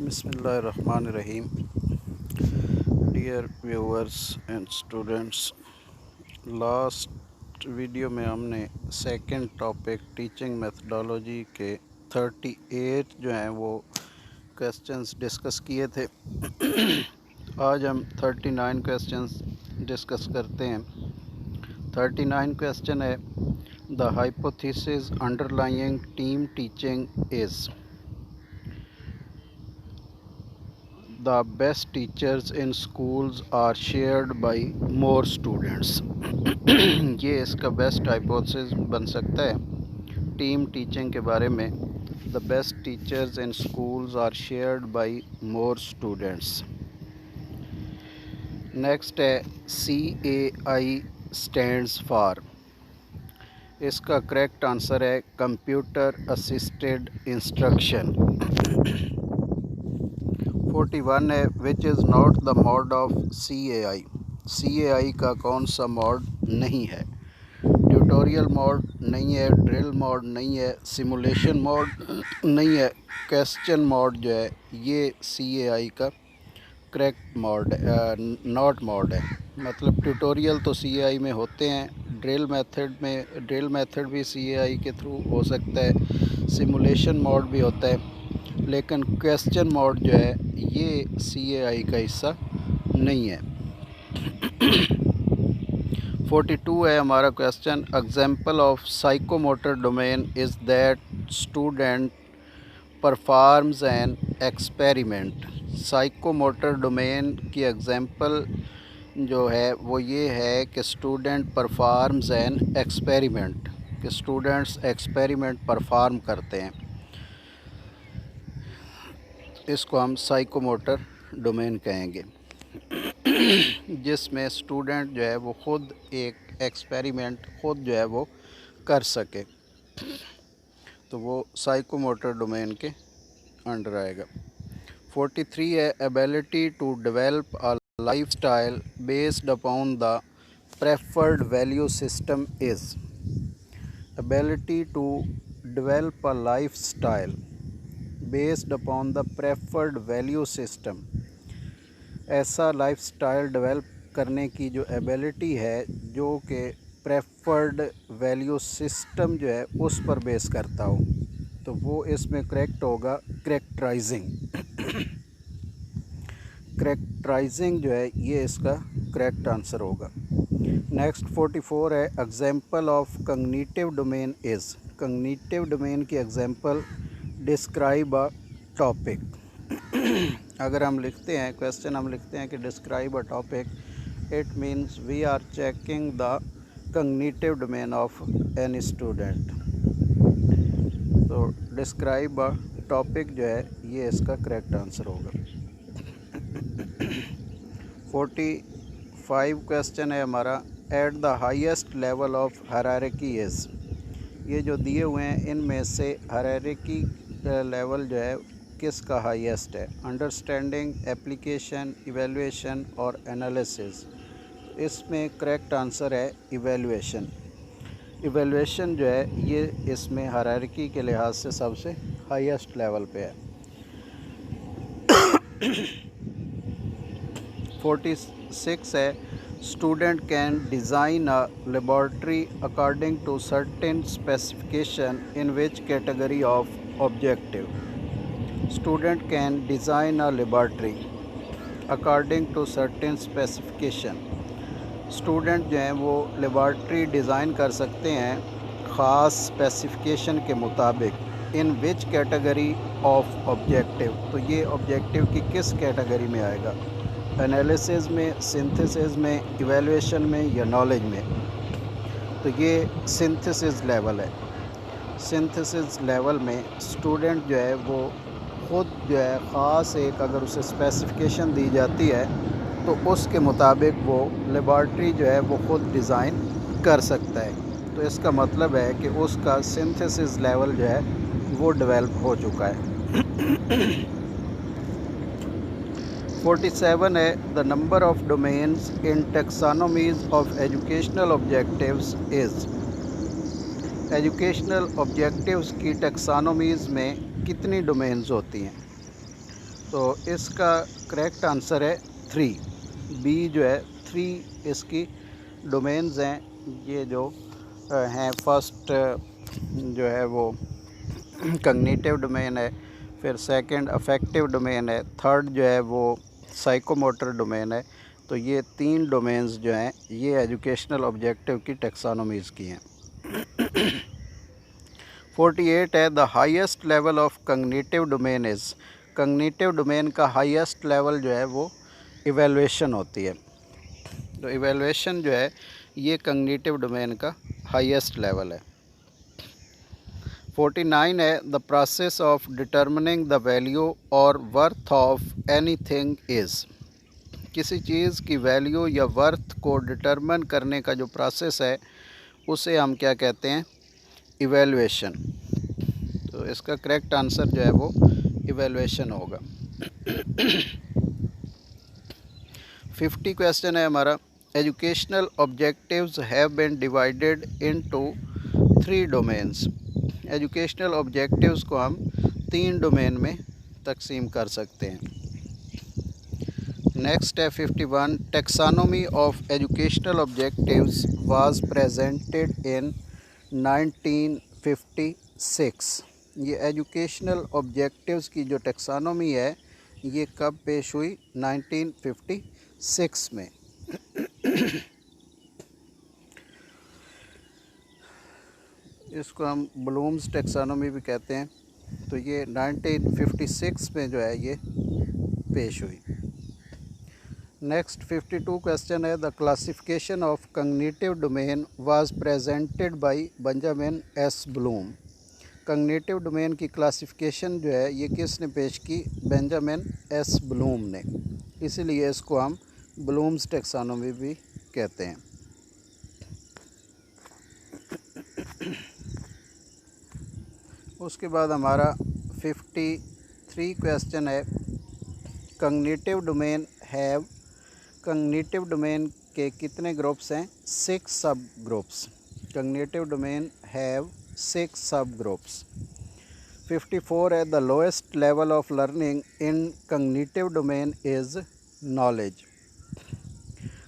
बिस्मिल्लाहिर्रहमानिर्रहीम। Dear viewers and students, last video में हमने सेकंड टॉपिक टीचिंग मेथडोलॉजी के 38 जो हैं वो क्वेश्चंस डिस्कस किए थे। आज हम 39 क्वेश्चंस डिस्कस करते हैं। 39 क्वेश्चन है, the hypothesis underlying team teaching is the best teachers in schools are shared by more students। ये इसका बेस्ट हाइपोथेसिस बन सकता है टीम टीचिंग के बारे में। The best teachers in schools are shared by more students. Next है CAI stands for. इसका करेक्ट आंसर है कंप्यूटर असिस्टेड इंस्ट्रक्शन। 41 है, which is not the mode of CAI। CAI का कौन सा मोड नहीं है? ट्यूटोरियल मोड नहीं है, ड्रिल मोड नहीं है, सिमुलेशन मोड नहीं है, क्वेश्चन मोड जो है ये CAI का करेक्ट मोड नॉट मोड है। मतलब ट्यूटोरियल तो CAI में होते हैं, ड्रिल मेथड भी CAI के थ्रू हो सकता है, सिमुलेशन मोड भी होता है, लेकिन क्वेश्चन मोड जो है ये CAI का हिस्सा नहीं है। 42 है हमारा question, example of psychomotor domain is that student performs an experiment. Psychomotor domain की एग्जाम्पल जो है वो ये है कि स्टूडेंट परफॉर्म्स एन एक्सपेरिमेंट, कि स्टूडेंट्स एक्सपेरिमेंट परफॉर्म करते हैं, इसको हम साइकोमोटर डोमेन कहेंगे। जिसमें स्टूडेंट जो है वो ख़ुद एक एक्सपेरिमेंट ख़ुद जो है वो कर सके, तो वो साइकोमोटर डोमेन के अंडर आएगा। 43 है, ability to develop a lifestyle based upon the preferred value system is. Ability to develop a lifestyle based upon the preferred value system. ऐसा लाइफस्टाइल डेवलप करने की जो एबिलिटी है जो कि प्रेफर्ड वैल्यू सिस्टम जो है उस पर बेस करता हो, तो वो इसमें करेक्ट होगा करेक्टराइजिंग। करेक्टराइजिंग जो है ये इसका करेक्ट आंसर होगा। नेक्स्ट 44 है, example of cognitive domain is. Cognitive domain की एग्जाम्पल डिस्क्राइब अ टॉपिक। अगर हम लिखते हैं क्वेश्चन, हम लिखते हैं कि describe a topic, it means we are checking the cognitive domain of any student. तो डिस्क्राइब अ टॉपिक जो है ये इसका करेक्ट आंसर होगा। 45 क्वेश्चन है हमारा, at the highest level of hierarchy is. ये जो दिए हुए हैं इनमें से हायरार्की लेवल जो है किसका हाईएस्ट है? अंडरस्टैंडिंग, एप्लीकेशन, इवैल्यूएशन और एनालिसिस। इसमें करेक्ट आंसर है इवैल्यूएशन। इवैल्यूएशन जो है ये इसमें हायरार्की के लिहाज से सबसे हाईएस्ट लेवल पे है। 46 है, student can design a laboratory according to certain specification in which category of objective. Student can design a laboratory according to certain specification. Student जो हैं वो लेबॉर्ट्री डिज़ाइन कर सकते हैं ख़ास स्पेसिफिकेशन के मुताबिक। इन विच कैटेगरी ऑफ ऑब्जेक्टिव, तो ये ऑब्जेक्टिव की किस कैटेगरी में आएगा? एनालिसिस में, सिंथेसिस में, इवैल्यूएशन में या नॉलेज में? तो ये सिंथेसिस लेवल है। सिंथेसिस लेवल में स्टूडेंट जो है वो ख़ुद जो है ख़ास एक, अगर उसे स्पेसिफिकेशन दी जाती है तो उसके मुताबिक वो लेबॉर्ट्री जो है वो ख़ुद डिज़ाइन कर सकता है। तो इसका मतलब है कि उसका सिंथेसिस लेवल जो है वो डेवलप हो चुका है। 47 है, the number of domains in taxonomies of educational objectives is. Educational objectives की टैक्सोनॉमीज़ में कितनी डोमेन्स होती हैं? तो इसका करेक्ट आंसर है 3, बी जो है 3 इसकी डोमेन्स हैं। ये जो हैं फर्स्ट जो है वो कॉग्निटिव डोमेन है, फिर सेकंड अफेक्टिव डोमेन है, थर्ड जो है वो साइकोमोटर डोमेन है। तो ये 3 डोमेन्स जो हैं ये एजुकेशनल ऑब्जेक्टिव की टेक्सोनोमीज़ की हैं। 48 है the highest level of cognitive domain is. Cognitive domain का हाईएस्ट लेवल जो है वो इवैल्यूएशन होती है। तो इवैल्यूएशन जो है ये कॉग्निटिव डोमेन का हाईएस्ट लेवल है। 49 है the process of determining the value और वर्थ ऑफ एनीथिंग इज़। किसी चीज़ की वैल्यू या वर्थ को डिटर्मिन करने का जो प्रोसेस है उसे हम क्या कहते हैं, इवैल्यूएशन। तो इसका करेक्ट आंसर जो है वो इवैल्यूएशन होगा। 50 क्वेश्चन है हमारा, educational objectives have been divided into 3 domains. Educational objectives को हम 3 डोमेन में तकसीम कर सकते हैं। नेक्स्ट है 51, taxonomy of educational objectives was presented in 1956। ये एजुकेशनल ऑब्जेक्टिव्स की जो टेक्सानोमी है ये कब पेश हुई, 1956 में। इसको हम ब्लूम्स टेक्सानोमी भी कहते हैं। तो ये 1956 में जो है ये पेश हुई। नेक्स्ट 52 क्वेश्चन है the classification of cognitive domain was presented by Benjamin S Bloom. Cognitive domain की क्लासिफिकेशन जो है ये किसने पेश की, बेंजामिन एस ब्लूम ने। इसीलिए इसको हम ब्लूम्स टेक्सानोमी भी कहते हैं। उसके बाद हमारा 53 क्वेश्चन है, cognitive domain have. Cognitive domain के कितने ग्रुप्स हैं, 6 सब ग्रुप्स। कॉग्निटिव डोमेन हैव 6 सब ग्रुप्स। 54 है the lowest level of learning in cognitive domain is knowledge.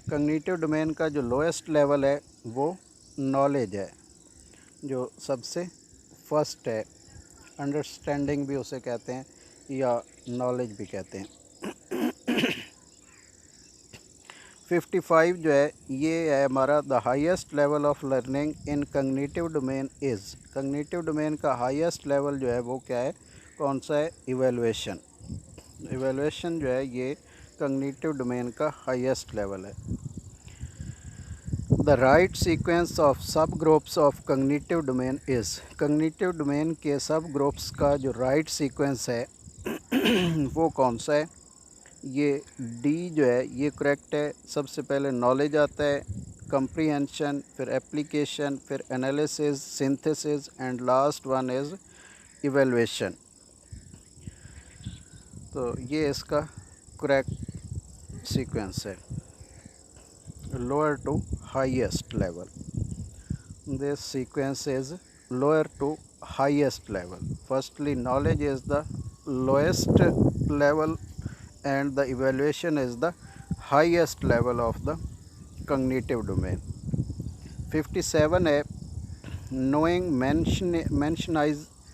Cognitive domain का जो लोएस्ट लेवल है वो नॉलेज है, जो सबसे फर्स्ट है। अंडरस्टैंडिंग भी उसे कहते हैं या नॉलेज भी कहते हैं। 55 जो है ये है हमारा, the highest level of learning in cognitive domain is. Cognitive domain का हाईएस्ट लेवल जो है वो क्या है, कौन सा है, इवैल्यूएशन। इवैल्यूएशन जो है ये कॉग्निटिव डोमेन का हाईएस्ट लेवल है। द राइट सीक्वेंस ऑफ सब groups of cognitive domain is. Cognitive domain के सब ग्रुप्स का जो राइट सीक्वेंस है वो कौन सा है, ये डी जो है ये करेक्ट है। सबसे पहले नॉलेज आता है, कंप्रीहेंशन, फिर एप्लीकेशन, फिर analysis, synthesis and last one is evaluation. तो ये इसका करेक्ट सीक्वेंस है, lower to highest level. This sequence is lower to highest level. Firstly, knowledge is the lowest level and the evaluation is the highest level of the cognitive domain. 57 है knowing,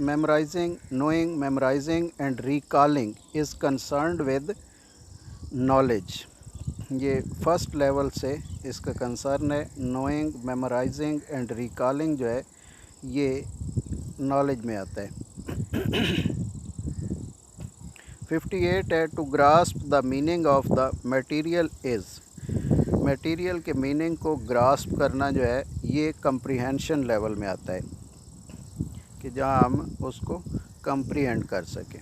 memorizing, knowing, memorizing and recalling is concerned with knowledge. ये first level से इसका concern है। Knowing, memorising and recalling जो है ये knowledge में आता है। 58 है to grasp the meaning of the material is. Material के मीनिंग को ग्रास्प करना जो है ये कंप्रीहेंशन लेवल में आता है, कि जहाँ हम उसको कंप्रीहेंड कर सकें।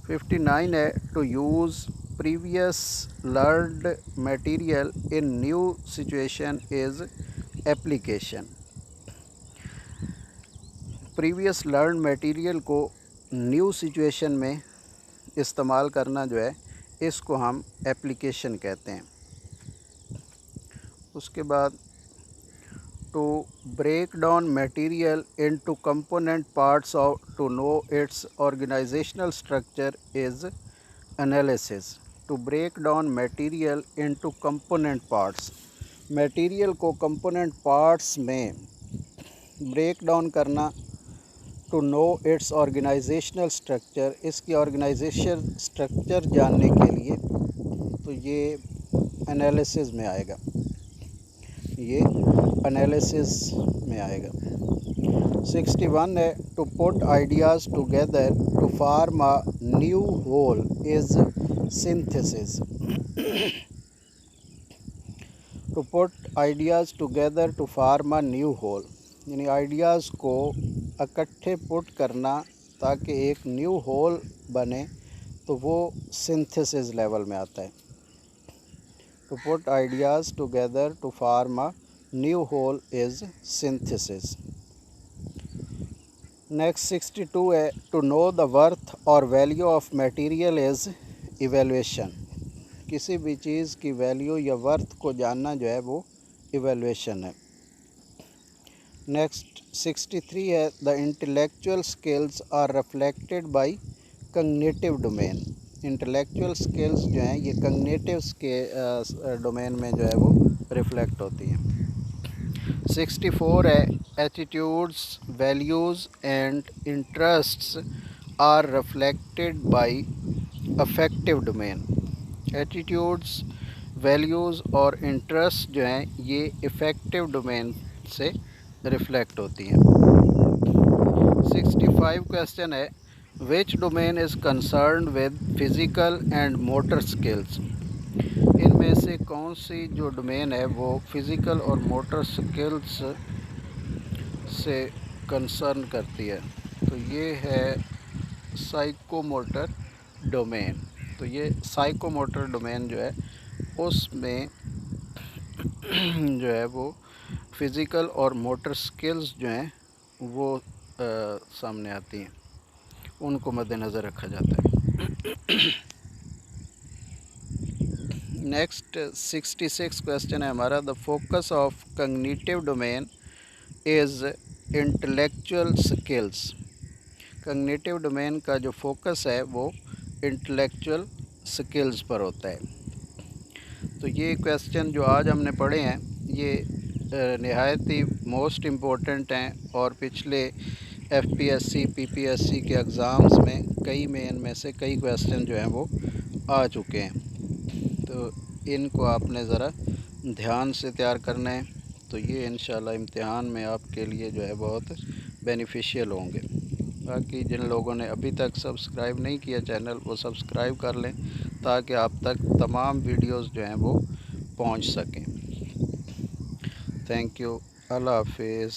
59 है to use previous learned material in new situation is application. Previous learn material को न्यू सिचुएशन में इस्तेमाल करना जो है इसको हम एप्लीकेशन कहते हैं। उसके बाद to break down material into component parts of to know its organisational structure is analysis to break down material into component parts. Material को कंपोनेंट पार्ट्स में ब्रेक डाउन करना। To know its organisational structure, इसकी organisation structure जानने के लिए, तो ये analysis में आएगा, ये एनालिसिस में आएगा। 61 है to put ideas together to form a new whole is synthesis. To put ideas together to form a new whole, यानी आइडियाज़ को इकट्ठे पुट करना ताकि एक न्यू होल बने, तो वो सिंथेसिस लेवल में आता है। To put ideas together to form a new whole is synthesis. Next 62 है टू नो द वर्थ और value of material is evaluation. किसी भी चीज़ की वैल्यू या वर्थ को जानना जो है वो इवेलुएशन है। नेक्स्ट 63 है the intellectual skills are reflected by cognitive domain. Intellectual skills जो हैं ये कॉग्निटिव डोमेन में जो है वो रिफ्लेक्ट होती हैं। 64 है attitudes, values and interests are reflected by affective domain. Attitudes, values और इंटरेस्ट जो हैं ये इफ़ेक्टिव डोमेन से रिफ्लेक्ट होती हैं। 65 क्वेश्चन है which domain is concerned with physical and motor skills. इनमें से कौन सी जो डोमेन है वो फिज़िकल और मोटर स्किल्स से कंसर्न करती है, तो ये है साइकोमोटर डोमेन। तो ये साइकोमोटर डोमेन जो है उसमें जो है वो फिज़िकल और मोटर स्किल्स जो हैं वो सामने आती हैं, उनको मद्देनज़र रखा जाता है। नेक्स्ट 66 क्वेश्चन है हमारा the focus of cognitive domain is intellectual skills. Cognitive domain का जो फोकस है वो इंटेलेक्चुअल स्किल्स पर होता है। तो ये क्वेश्चन जो आज हमने पढ़े हैं ये नहायत ही मोस्ट इम्पोर्टेंट हैं और पिछले एफपीएससी पीपीएससी के एग्ज़ाम्स में कई में इनमें से कई क्वेश्चन जो हैं वो आ चुके हैं। तो इनको आपने ज़रा ध्यान से तैयार करना है, तो ये इंशाल्लाह इम्तिहान में आपके लिए जो है बहुत बेनिफिशियल होंगे। बाकी जिन लोगों ने अभी तक सब्सक्राइब नहीं किया चैनल, वो सब्सक्राइब कर लें ताकि आप तक तमाम वीडियोस जो हैं वो पहुंच सकें। Thank you. अल्लाह हाफिज़।